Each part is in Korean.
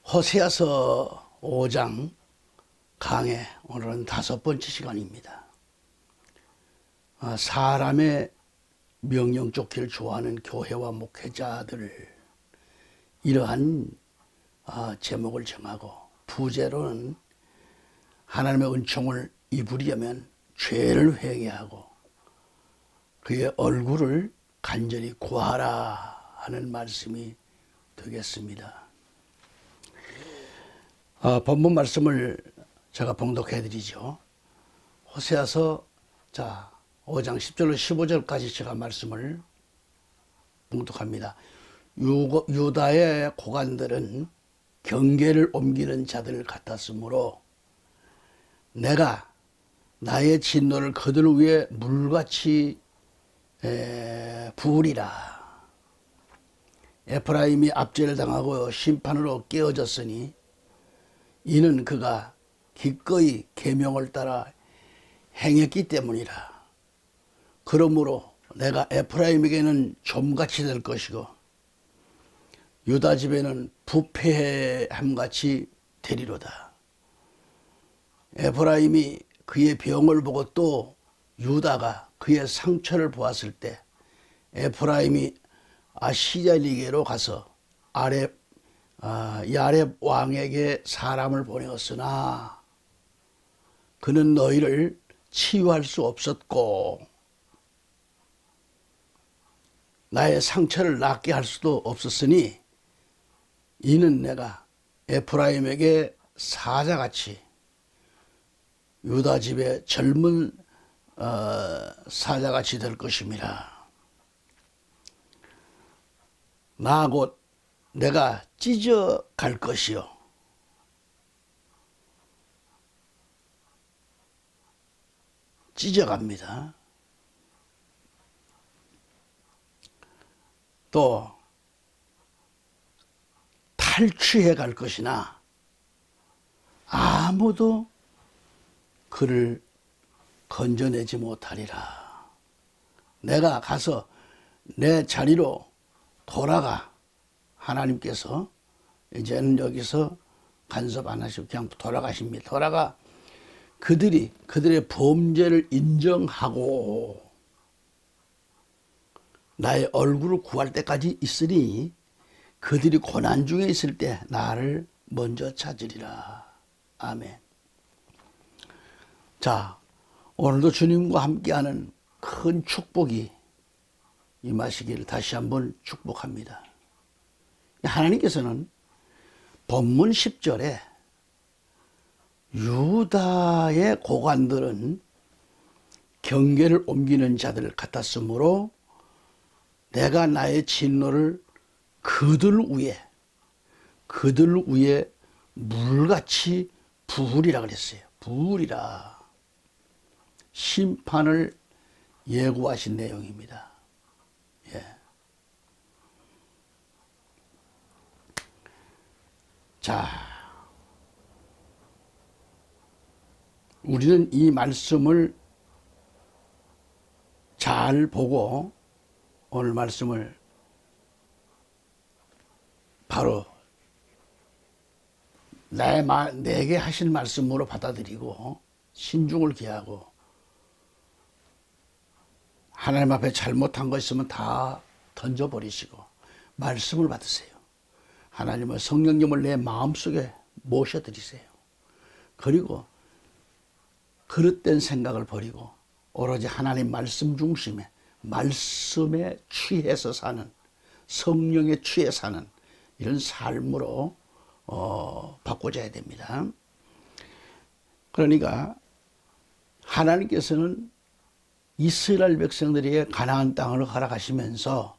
호세아서 5장 강해, 오늘은 5번째 시간입니다. 사람의 명령 쫓기를 좋아하는 교회와 목회자들, 이러한 제목을 정하고, 부제로는 하나님의 은총을 입으려면 죄를 회개하고 그의 얼굴을 간절히 구하라 하는 말씀이 되겠습니다. 본문 말씀을 제가 봉독해 드리죠. 호세아서 5장 10절로 15절까지 제가 말씀을 봉독합니다. 유다의 고관들은 경계를 옮기는 자들 같았으므로 내가 나의 진노를 그들 위에 물같이 부으리라. 에프라임이 압제를 당하고 심판으로 깨어졌으니 이는 그가 기꺼이 계명을 따라 행했기 때문이라. 그러므로 내가 에프라임에게는 좀같이 될 것이고 유다 집에는 부패함같이 되리로다. 에프라임이 그의 병을 보고 또 유다가 그의 상처를 보았을 때 에프라임이 아시잘리게로 가서 야렙 왕에게 사람을 보내었으나 그는 너희를 치유할 수 없었고 나의 상처를 낫게 할 수도 없었으니 이는 내가 에프라임에게 사자같이 유다 집의 젊은 사자같이 될 것임이라. 나 곧 내가 찢어 갈 것이요 찢어갑니다. 또 탈취해 갈 것이나 아무도 그를 건져내지 못하리라. 내가 가서 내 자리로 돌아가. 하나님께서 이제는 여기서 간섭 안 하시고 그냥 돌아가십니다. 돌아가 그들의 범죄를 인정하고 나의 얼굴을 구할 때까지 있으니 그들이 고난 중에 있을 때 나를 먼저 찾으리라. 아멘. 자, 오늘도 주님과 함께하는 큰 축복이 임하시기를 다시 한번 축복합니다. 하나님께서는 본문 10절에 유다의 고관들은 경계를 옮기는 자들 같았으므로 내가 나의 진노를 그들 위에 물같이 부으리라 그랬어요. 부으리라. 심판을 예고하신 내용입니다. 예. 자, 우리는 이 말씀을 잘 보고 오늘 말씀을 바로 내게 하신 말씀으로 받아들이고 신중을 기하고 하나님 앞에 잘못한 거 있으면 다 던져버리시고 말씀을 받으세요. 하나님의 성령님을 내 마음속에 모셔드리세요. 그리고 그릇된 생각을 버리고 오로지 하나님 말씀 중심에 말씀에 취해서 사는, 성령에 취해 사는 이런 삶으로 바꿔줘야 됩니다. 그러니까 하나님께서는 이스라엘 백성들에게 가나안 땅을 허락하시면서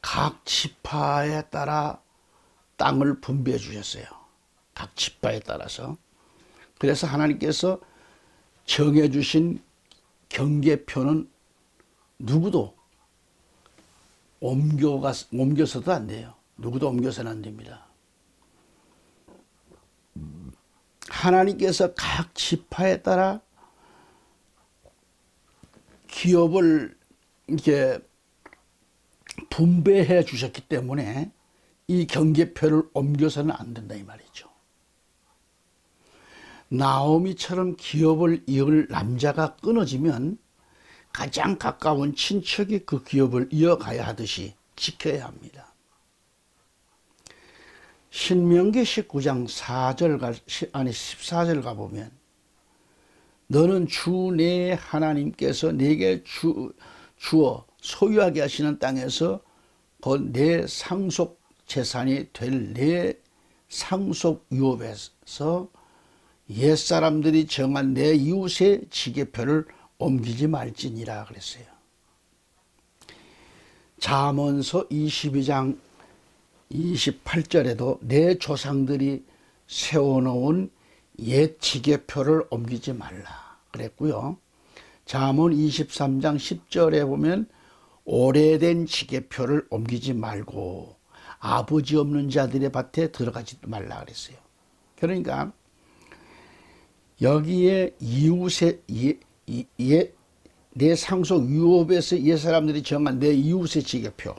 각 지파에 따라 땅을 분배해 주셨어요. 각 지파에 따라서. 그래서 하나님께서 정해 주신 경계표는 누구도 옮겨서도 안 돼요. 누구도 옮겨서는 안 됩니다. 하나님께서 각 지파에 따라 기업을 이렇게 분배해 주셨기 때문에 이 경계표를 옮겨서는 안 된다 이 말이죠. 나오미처럼 기업을 이을 남자가 끊어지면 가장 가까운 친척이 그 기업을 이어가야 하듯이 지켜야 합니다. 신명기 19장 14절 가보면 너는 주 내 하나님께서 내게 주어 소유하게 하시는 땅에서 곧 내 상속 재산이 될 내 상속 유업에서 옛사람들이 정한 내 이웃의 지계표를 옮기지 말지니라 그랬어요. 잠언서 22장 28절에도 내 조상들이 세워놓은 옛 지계표를 옮기지 말라 그랬고요. 잠언 23장 10절에 보면 오래된 지계표를 옮기지 말고 아버지 없는 자들의 밭에 들어가지 말라 그랬어요. 그러니까 여기에 이웃의 내 상속 유업에서 옛 사람들이 정한 내 이웃의 지계표,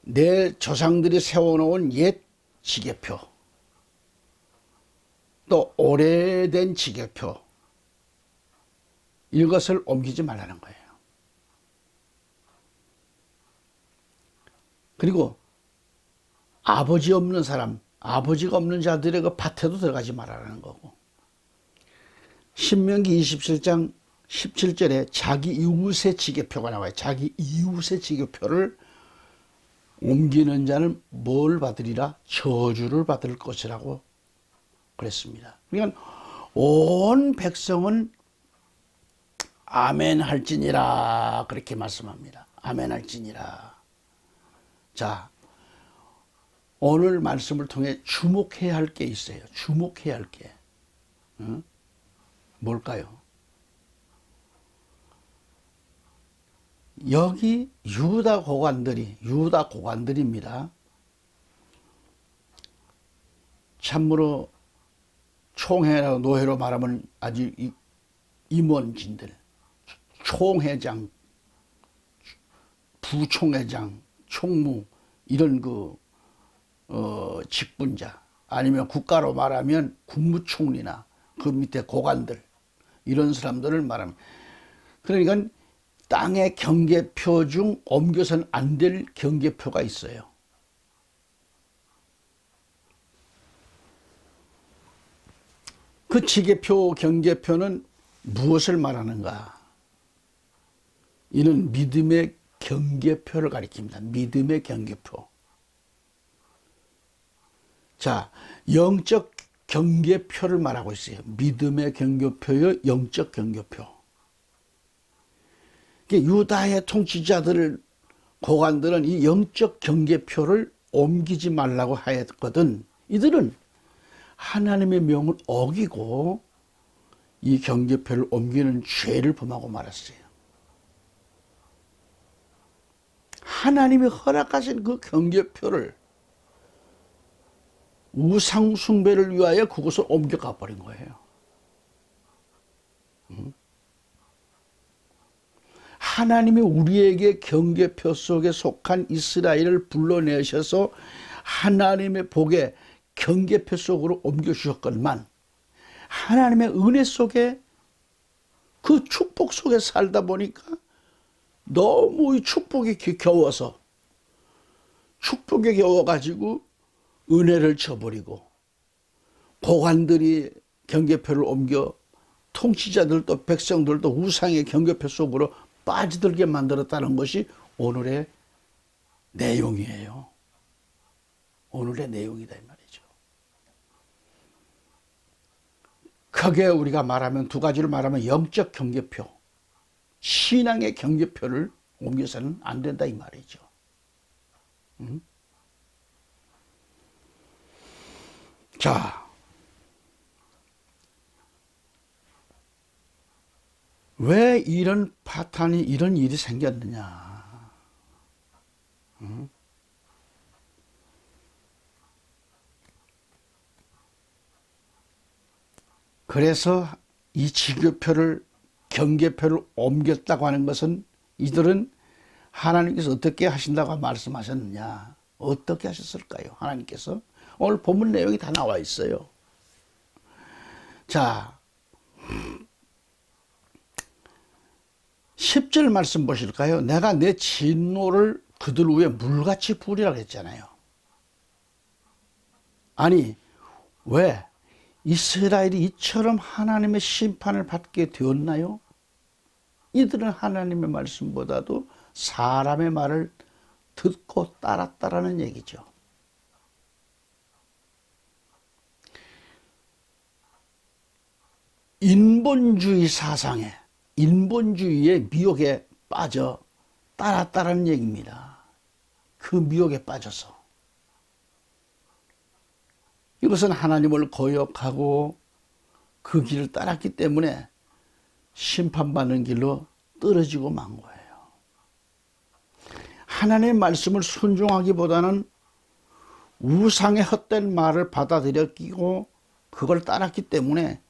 내 조상들이 세워놓은 옛 지계표, 또 오래된 지계표, 이것을 옮기지 말라는 거예요. 그리고 아버지 없는 사람, 아버지가 없는 자들의 그 밭에도 들어가지 말라는 거고, 신명기 27장 17절에 자기 이웃의 지계표가 나와요. 자기 이웃의 지계표를 옮기는 자는 뭘 받으리라? 저주를 받을 것이라고 그랬습니다. 그러니까 온 백성은 아멘 할지니라 그렇게 말씀합니다. 아멘 할지니라. 자, 오늘 말씀을 통해 주목해야 할 게 있어요. 주목해야 할 게. 응? 뭘까요? 여기 유다 고관들입니다. 참으로 총회나 노회로 말하면 아주 임원진들, 총회장, 부총회장, 총무 이런 직분자, 아니면 국가로 말하면 국무총리나 그 밑에 고관들, 이런 사람들을 말합니다. 그러니까 땅의 경계표 중 옮겨서는 안 될 경계표가 있어요. 그 지계표, 경계표는 무엇을 말하는가? 이는 믿음의 경계표를 가리킵니다. 믿음의 경계표. 자, 영적 경계표를 말하고 있어요. 믿음의 경계표요, 영적 경계표. 유다의 통치자들, 고관들은 이 영적 경계표를 옮기지 말라고 하였거든. 이들은 하나님의 명을 어기고 이 경계표를 옮기는 죄를 범하고 말았어요. 하나님이 허락하신 그 경계표를 우상 숭배를 위하여 그곳을 옮겨가 버린 거예요. 하나님이 우리에게 경계표 속에 속한 이스라엘을 불러내셔서 하나님의 복에 경계표 속으로 옮겨주셨건만 하나님의 은혜 속에 그 축복 속에 살다 보니까 너무 이 축복이 겨워서 축복에 겨워가지고 은혜를 쳐버리고 고관들이 경계표를 옮겨 통치자들도 백성들도 우상의 경계표 속으로 빠져들게 만들었다는 것이 오늘의 내용이에요. 오늘의 내용이다 이 말이죠. 크게 우리가 말하면 두 가지를 말하면 영적 경계표, 신앙의 경계표를 옮겨서는 안 된다 이 말이죠. 자, 왜 이런 파탄이, 이런 일이 생겼느냐? 그래서 이 지교표를, 경계표를 옮겼다고 하는 것은 이들은 하나님께서 어떻게 하신다고 말씀하셨느냐? 어떻게 하셨을까요? 하나님께서 오늘 본문 내용이 다 나와 있어요. 자, 10절 말씀 보실까요? 내가 내 진노를 그들 위에 물같이 부으리라 했잖아요. 아니, 왜 이스라엘이 이처럼 하나님의 심판을 받게 되었나요? 이들은 하나님의 말씀보다도 사람의 말을 듣고 따랐다라는 얘기죠. 인본주의 사상에, 인본주의의 미혹에 빠져 따랐다라는 얘기입니다. 그 미혹에 빠져서. 이것은 하나님을 거역하고 그 길을 따랐기 때문에 심판받는 길로 떨어지고 만 거예요. 하나님의 말씀을 순종하기보다는 우상의 헛된 말을 받아들여 끼고 그걸 따랐기 때문에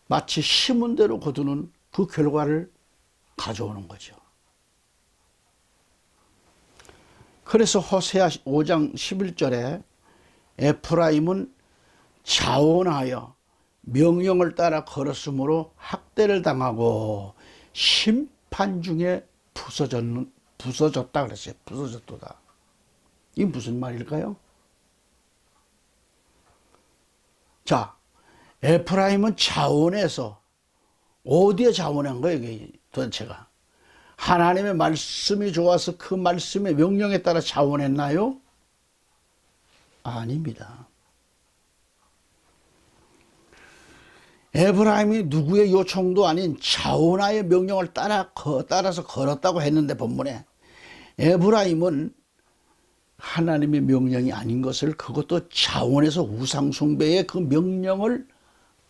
마치 심은 대로 거두는 그 결과를 가져오는 거죠. 그래서 호세아 5장 11절에 에프라임은 자원하여 명령을 따라 걸었으므로 학대를 당하고 심판 중에 부서졌다 그랬어요. 부서졌도다. 이게 무슨 말일까요? 자, 에프라임은 자원해서 어디에 자원한 거예요? 이게 도대체가 하나님의 말씀이 좋아서 그 말씀의 명령에 따라 자원했나요? 아닙니다. 에브라임이 누구의 요청도 아닌 자원하의 명령을 따라서 걸었다고 했는데 본문에 에브라임은 하나님의 명령이 아닌 것을 그것도 자원해서 우상숭배의 그 명령을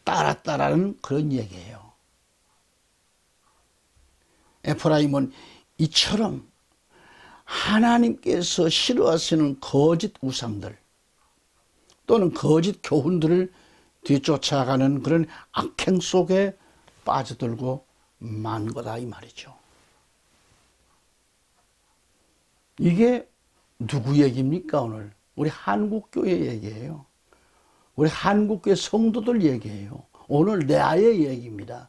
따랐다라는 그런 얘기예요. 에프라임은 이처럼 하나님께서 싫어하시는 거짓 우상들 또는 거짓 교훈들을 뒤쫓아가는 그런 악행 속에 빠져들고 만 거다 이 말이죠. 이게 누구 얘기입니까? 오늘 우리 한국교회 얘기예요. 우리 한국교회 성도들 얘기예요. 오늘 내 아이의 얘기입니다.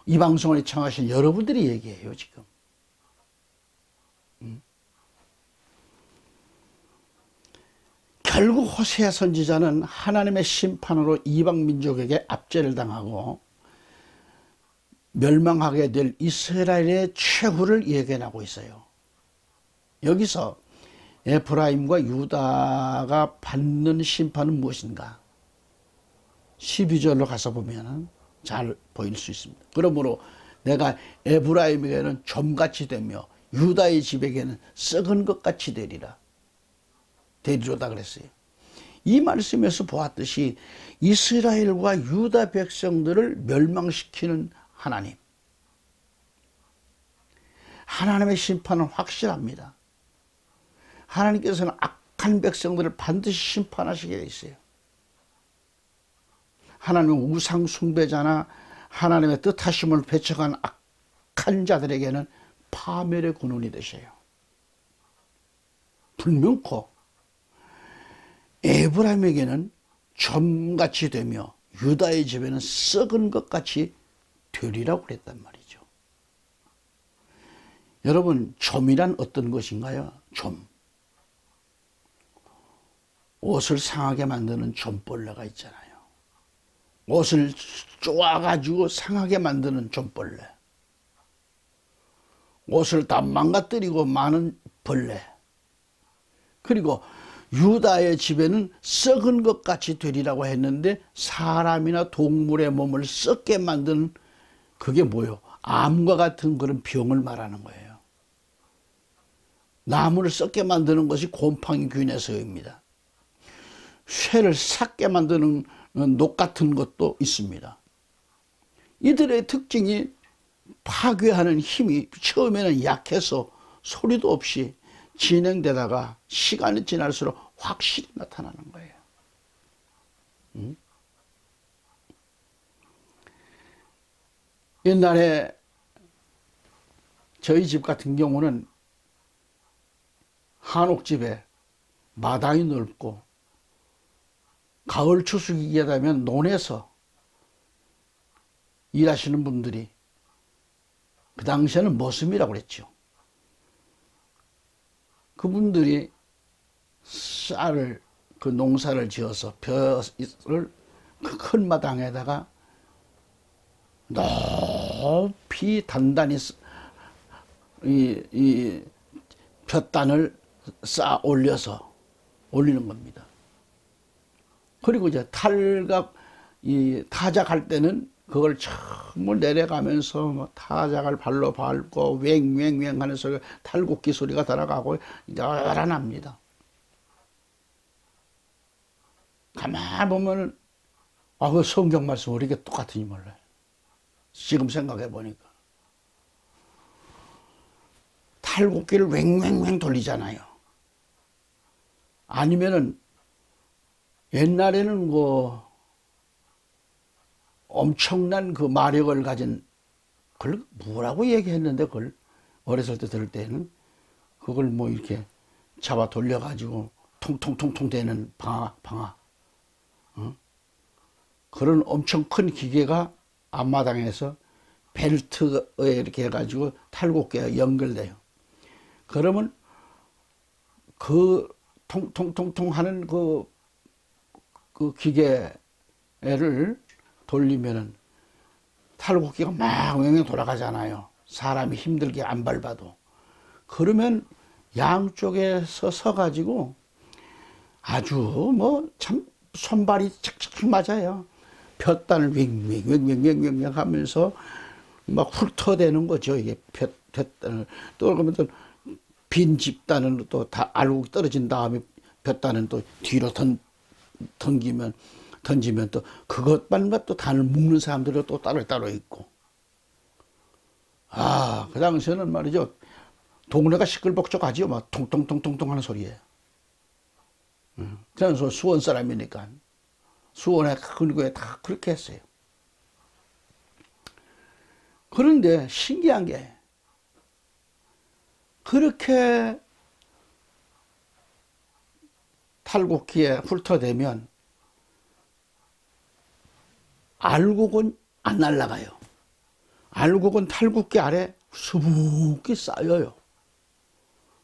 이 방송을 시청하신 여러분들이 얘기해요 지금. 결국 호세아 선지자는 하나님의 심판으로 이방 민족에게 압제를 당하고 멸망하게 될 이스라엘의 최후를 예견하고 있어요. 여기서 에프라임과 유다가 받는 심판은 무엇인가? 12절로 가서 보면 잘 보일 수 있습니다. 그러므로 내가 에프라임에게는 좀같이 되며 유다의 집에게는 썩은 것 같이 되리라. 되리로다 그랬어요. 이 말씀에서 보았듯이 이스라엘과 유다 백성들을 멸망시키는 하나님. 하나님의 심판은 확실합니다. 하나님께서는 악한 백성들을 반드시 심판하시게 돼 있어요. 하나님은 우상 숭배자나 하나님의 뜻하심을 배척한 악한 자들에게는 파멸의 근원이 되셔요. 불명코 에브라임에게는 점같이 되며 유다의 집에는 썩은 것 같이 되리라고 그랬단 말이죠. 여러분, 점이란 어떤 것인가요? 점. 옷을 상하게 만드는 점벌레가 있잖아요. 옷을 쪼아가지고 상하게 만드는 점벌레. 옷을 다 망가뜨리고 마는 벌레. 그리고 유다의 집에는 썩은 것 같이 되리라고 했는데 사람이나 동물의 몸을 썩게 만드는 그게 뭐예요? 암과 같은 그런 병을 말하는 거예요. 나무를 썩게 만드는 것이 곰팡이균에서입니다. 쇠를 삭게 만드는 녹 같은 것도 있습니다. 이들의 특징이 파괴하는 힘이 처음에는 약해서 소리도 없이 진행되다가 시간이 지날수록 확실히 나타나는 거예요. 옛날에 저희 집 같은 경우는 한옥집에 마당이 넓고 가을 추수기가 되면 논에서 일하시는 분들이 그 당시에는 머슴이라고 그랬죠. 그분들이 쌀을 그 농사를 지어서 벼를 그 큰 마당에다가 높이 단단히 이 볕단을 쌓아 올리는 겁니다. 그리고 이제 타작할 때는 그걸 전부 내려가면서 뭐 타작을 발로 밟고 왱왱왱 하는 소리, 탈곡기 소리가 들어가고 열어납니다. 가만 보면은 그 성경 말씀 왜 이렇게 똑같은지 몰라요. 지금 생각해 보니까 탈곡기를 왱왱왱 돌리잖아요. 아니면은 옛날에는 엄청난 그 마력을 가진, 그걸 뭐라고 얘기했는데, 그걸 어렸을 때 들을 때는 그걸 뭐 이렇게 잡아 돌려가지고 통통통통 되는 방아. 그런 엄청 큰 기계가 앞마당에서 벨트에 이렇게 해가지고 탈곡기가 연결돼요. 그러면 그 통통통통 하는 그 기계를 돌리면은 탈곡기가 막 왱왱 돌아가잖아요. 사람이 힘들게 안 밟아도. 그러면 양쪽에서 서가지고 아주 뭐 참 손발이 착착 맞아요. 볕단을 왱왱왱왱왱 하면서 막 훑어대는 거죠. 이게 볕단을. 또 그러면 또 빈 집단은 또 다 알곡이 떨어진 다음에 볕단은 또 뒤로 던지면 또 그것만 또 단을 묶는 사람들이 또 따로 있고. 그 당시에는 말이죠. 동네가 시끌벅적하지요. 막 통통통통통 하는 소리예요. 저는 수원 사람이니까 수원에 근교에 다 그렇게 했어요. 그런데 신기한 게 그렇게 탈곡기에 훑어대면 알곡은 안 날아가요. 알곡은 탈곡기 아래 수북히 쌓여요.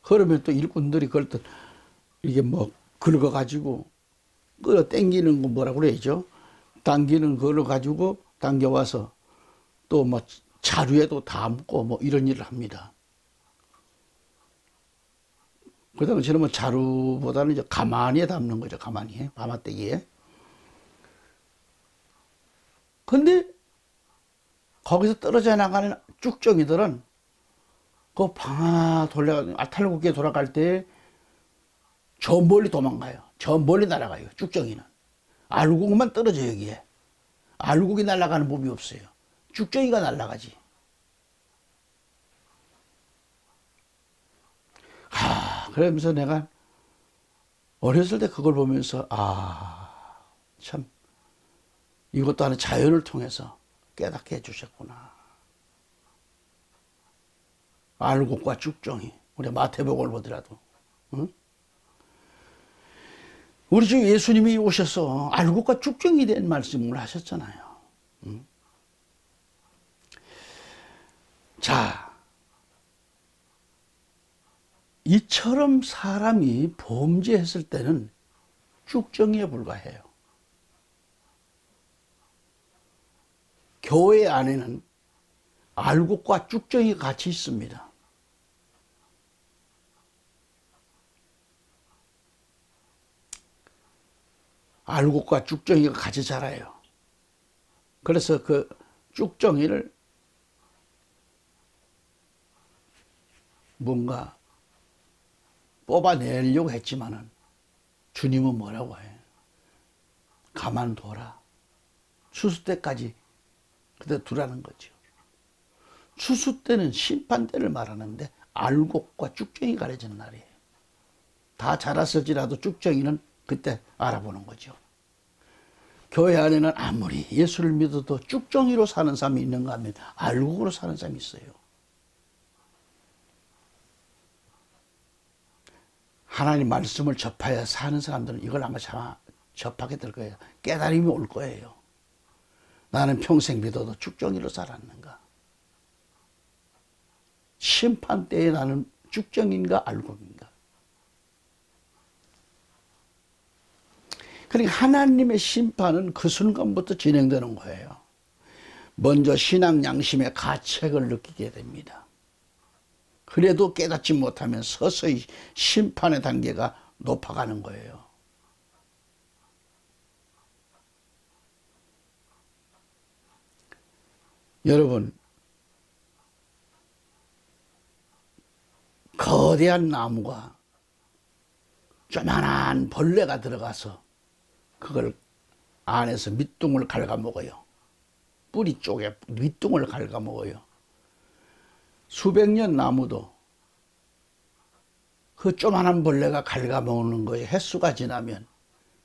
그러면 또 일꾼들이 그걸 또 이게 뭐 긁어가지고 끌어 당기는 거 뭐라고 그러죠? 당기는 거를 가지고 당겨와서 또 뭐 자루에도 담고 뭐 이런 일을 합니다. 그 당시에는 뭐 자루보다는 이제 가마니에 담는 거죠. 가마떼기에. 근데 거기서 떨어져 나가는 쭉정이들은 그 방아 탈곡기에 돌아갈 때 저 멀리 도망가요. 저 멀리 날아가요. 쭉정이는. 알곡만 떨어져요, 여기에. 알곡이 날아가는 법이 없어요. 쭉정이가 날아가지. 그러면서 내가 어렸을 때 그걸 보면서 참 이것도 하나 자연을 통해서 깨닫게 해주셨구나. 알곡과 쭉정이. 우리 마태복음을 보더라도. 응? 우리 주 예수님이 오셔서 알곡과 쭉정이 된 말씀을 하셨잖아요. 응? 자, 이처럼 사람이 범죄했을 때는 쭉정이에 불과해요. 교회 안에는 알곡과 쭉정이가 같이 있습니다. 알곡과 쭉정이가 같이 자라요. 그래서 그 쭉정이를 뭔가 뽑아내려고 했지만은 주님은 뭐라고 해요? 가만둬라. 추수 때까지 그대 두라는 거죠. 추수 때는 심판 때를 말하는데 알곡과 쭉정이 가려지는 날이에요. 다 자랐을지라도 쭉정이는 그때 알아보는 거죠. 교회 안에는 아무리 예수를 믿어도 쭉정이로 사는 사람이 있는가 하면 알곡으로 사는 사람이 있어요. 하나님 말씀을 접하여 사는 사람들은 이걸 아마 접하게 될 거예요. 깨달음이 올 거예요. 나는 평생 믿어도 죽정이로 살았는가? 심판 때에 나는 죽정인가 알곡인가? 그러니까 하나님의 심판은 그 순간부터 진행되는 거예요. 먼저 신앙 양심의 가책을 느끼게 됩니다. 그래도 깨닫지 못하면 서서히 심판의 단계가 높아가는 거예요. 여러분, 거대한 나무가 조만한 벌레가 들어가서 그걸 안에서 밑둥을 갉아먹어요. 뿌리 쪽에 밑둥을 갉아먹어요. 수백 년 나무도 그 조만한 벌레가 갉아먹는 거에 횟수가 지나면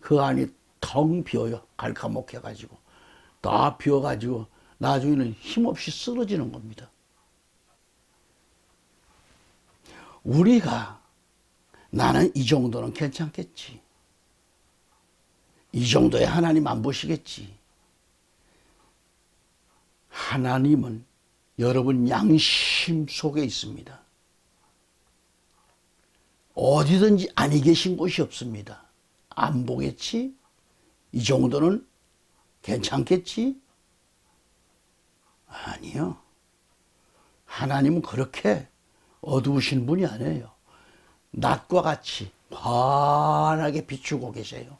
그 안이 텅 비어요. 갉아먹혀가지고 다 비어가지고 나중에는 힘없이 쓰러지는 겁니다. 우리가 나는 이 정도는 괜찮겠지. 이 정도에 하나님 안 보시겠지. 하나님은 여러분 양심 속에 있습니다. 어디든지 아니 계신 곳이 없습니다. 안 보겠지? 이 정도는 괜찮겠지? 아니요. 하나님은 그렇게 어두우신 분이 아니에요. 낮과 같이 환하게 비추고 계세요.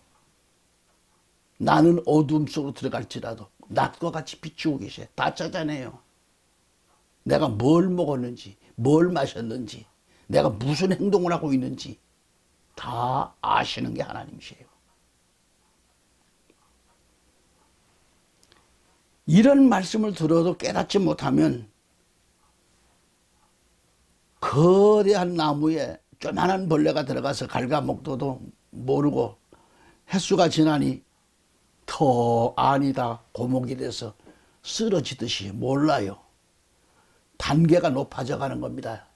나는 어둠 속으로 들어갈지라도 낮과 같이 비추고 계세요. 다 찾아내요. 내가 뭘 먹었는지, 뭘 마셨는지, 내가 무슨 행동을 하고 있는지 다 아시는 게 하나님이세요. 이런 말씀을 들어도 깨닫지 못하면 거대한 나무에 조만한 벌레가 들어가서 갉아먹어도 모르고 횟수가 지나니 더 안이 다 고목이 돼서 쓰러지듯이 몰라요. 단계가 높아져 가는 겁니다.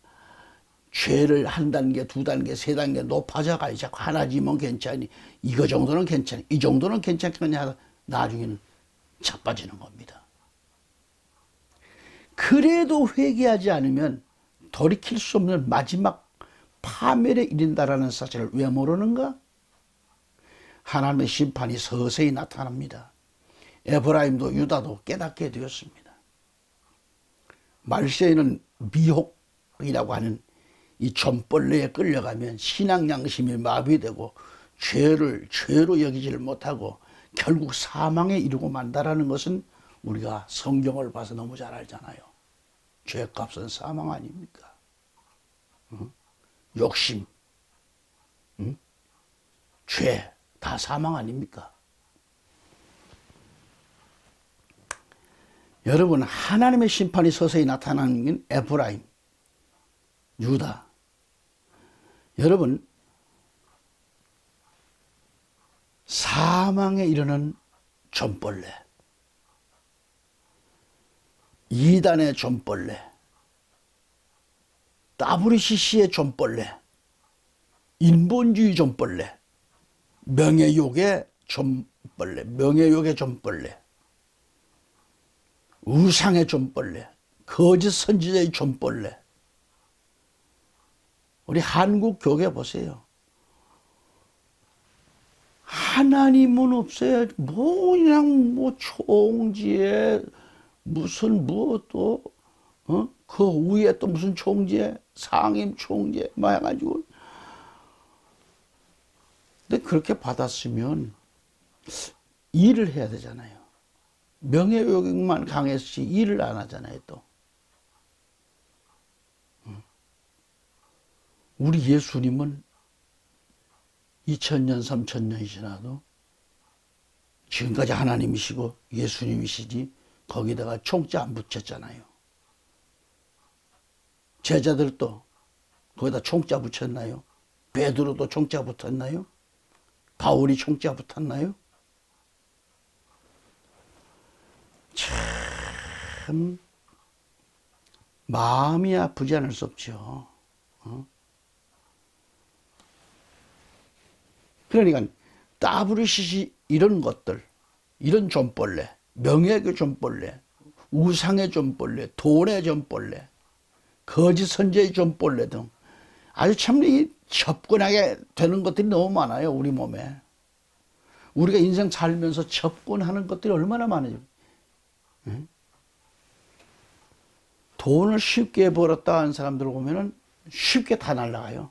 죄를 한 단계, 두 단계, 세 단계 높아져 가요. 자꾸 하나지면 괜찮니? 이거 정도는 괜찮니? 이 정도는 괜찮겠냐 하다 나중에는 자빠지는 겁니다. 그래도 회개하지 않으면 돌이킬 수 없는 마지막 파멸에 이른다라는 사실을 왜 모르는가? 하나님의 심판이 서서히 나타납니다. 에브라임도 유다도 깨닫게 되었습니다. 말세에는 미혹이라고 하는 이 좀벌레에 끌려가면 신앙 양심이 마비되고 죄로 여기지를 못하고 결국 사망에 이르고 만다라는 것은 우리가 성경을 봐서 너무 잘 알잖아요. 죄값은 사망 아닙니까? 욕심, 죄 다 사망 아닙니까? 여러분, 하나님의 심판이 서서히 나타나는 건 에브라임, 유다. 여러분, 사망에 이르는 좀벌레, 이단의 좀벌레, WCC의 좀벌레, 인본주의 좀벌레, 명예욕의 좀벌레, 명예욕의 좀벌레, 우상의 좀벌레, 거짓 선지자의 좀벌레. 우리 한국 교회 보세요. 하나님은 없어요. 뭐 그냥 뭐 총지에 무슨 또 그 위에 또 무슨 총재, 상임 총재 막 해가지고. 근데 그렇게 받았으면 일을 해야 되잖아요. 명예욕만 강했지 일을 안 하잖아요. 또 우리 예수님은 2000년 3000년이 지나도 지금까지 하나님이시고 예수님이시지 거기다가 총자 안 붙였잖아요. 제자들도 거기다 총자 붙였나요? 베드로도 총자 붙었나요? 바울이 총자 붙었나요? 참 마음이 아프지 않을 수 없죠. 그러니까 따브르시시 이런 것들, 이런 존벌레, 명예의 존벌레, 우상의 존벌레, 돈의 존벌레, 거짓 선지의 존벌레 등 아주 참 접근하게 되는 것들이 너무 많아요. 우리 몸에. 우리가 인생 살면서 접근하는 것들이 얼마나 많아요. 응? 돈을 쉽게 벌었다 하는 사람들 보면은 쉽게 다 날아가요.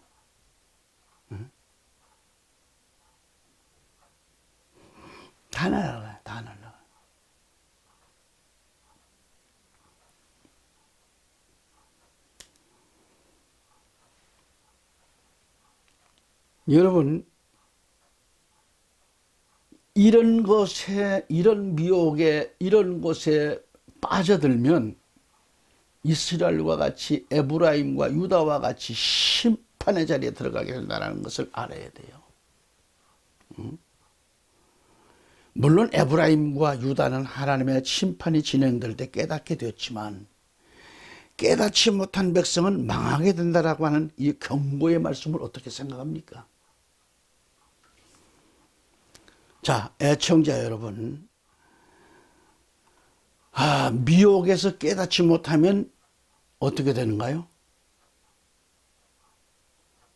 응? 다 날아가요. 다 날아가요. 여러분, 이런 것에, 이런 미혹에, 이런 것에 빠져들면 이스라엘과 같이 에브라임과 유다와 같이 심판의 자리에 들어가게 된다는 것을 알아야 돼요. 물론 에브라임과 유다는 하나님의 심판이 진행될 때 깨닫게 되었지만 깨닫지 못한 백성은 망하게 된다라고 하는 이 경고의 말씀을 어떻게 생각합니까? 자, 애청자 여러분, 미혹에서 깨닫지 못하면 어떻게 되는가요?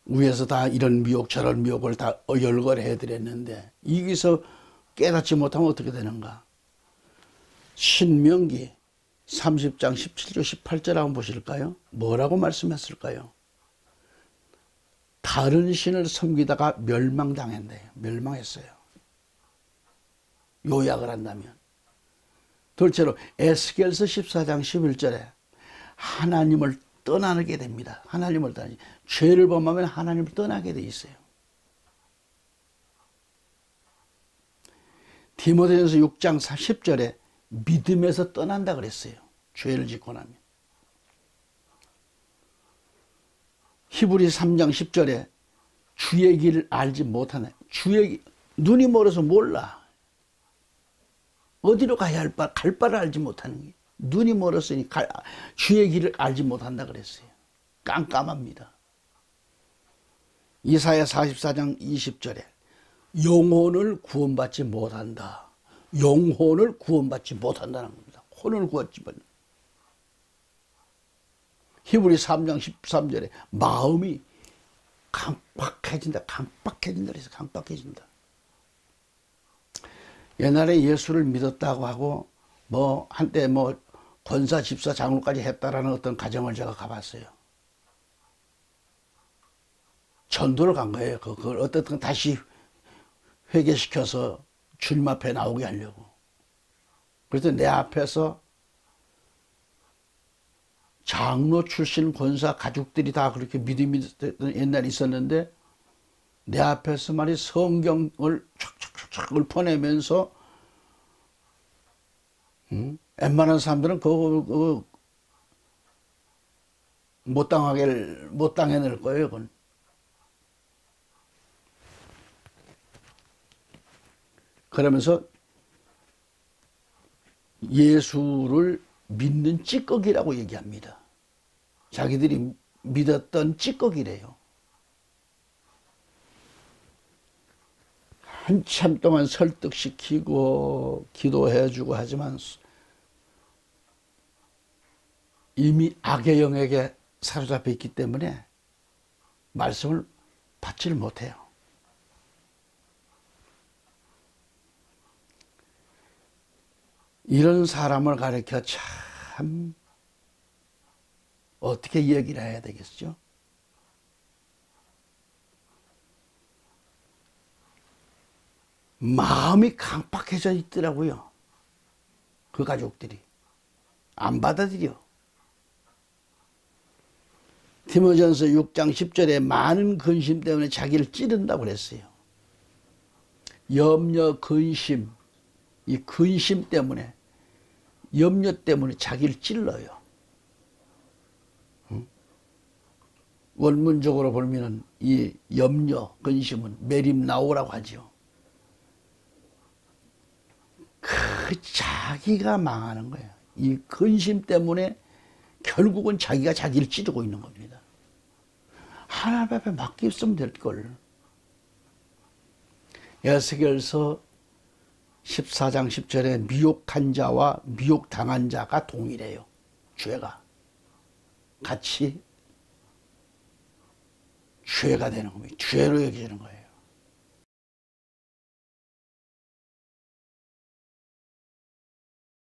위에서 다 이런 미혹 저런 미혹을 다 열거해 드렸는데 여기서 깨닫지 못하면 어떻게 되는가? 신명기 30장 17절 18절 한번 보실까요? 뭐라고 말씀했을까요? 다른 신을 섬기다가 멸망당했네요. 멸망했어요. 요약을 한다면. 둘째로 에스겔서 14장 11절에 하나님을 떠나게 됩니다. 하나님을 떠나지. 죄를 범하면 하나님을 떠나게 돼 있어요. 디모데전서 6장 10절에 믿음에서 떠난다 그랬어요. 죄를 짓고 나면. 히브리 3장 10절에 주의 길을 알지 못하네. 눈이 멀어서 몰라. 어디로 가야 갈 바를 알지 못하는 게. 눈이 멀었으니 주의 길을 알지 못한다 그랬어요. 깜깜합니다. 이사야 44장 20절에 영혼을 구원받지 못한다. 영혼을 구원받지 못한다는 겁니다. 혼을 구원받지 못한다. 히브리 3장 13절에 마음이 강박해진다. 강박해진다. 그래서 강박해진다. 옛날에 예수를 믿었다고 하고 한때 권사, 집사, 장로까지 했다라는 어떤 가정을 제가 가봤어요. 전도를 간 거예요. 그걸 어떻든 다시 회개시켜서 주님 앞에 나오게 하려고. 그래서 내 앞에서 장로 출신 권사 가족들이 다 그렇게 믿음이 옛날에 있었는데 내 앞에서 말이 성경을 촥촥촥 읊어내면서 웬만한 사람들은 그거 못 당해낼 거예요. 그건. 그러면서 예수를 믿는 찌꺼기라고 얘기합니다. 자기들이 믿었던 찌꺼기래요. 한참 동안 설득시키고 기도해주고 하지만 이미 악의 영에게 사로잡혀 있기 때문에 말씀을 받지를 못해요. 이런 사람을 가르쳐 참 어떻게 얘기를 해야 되겠죠? 마음이 강박해져 있더라고요. 그 가족들이. 안 받아들여. 디모전서 6장 10절에 많은 근심 때문에 자기를 찌른다고 그랬어요. 염려, 근심, 이 근심 때문에, 염려 때문에 자기를 찔러요. 원문적으로 보면 이 염려, 근심은 메림나오라고 하죠. 자기가 망하는 거예요. 이 근심 때문에 결국은 자기가 자기를 찌르고 있는 겁니다. 하나님 앞에 맡겼으면 될 걸. 에스겔서 14장 10절에 미혹한 자와 미혹당한 자가 동일해요. 죄가 같이 죄가 되는 겁니다. 죄로 여겨지는 거예요.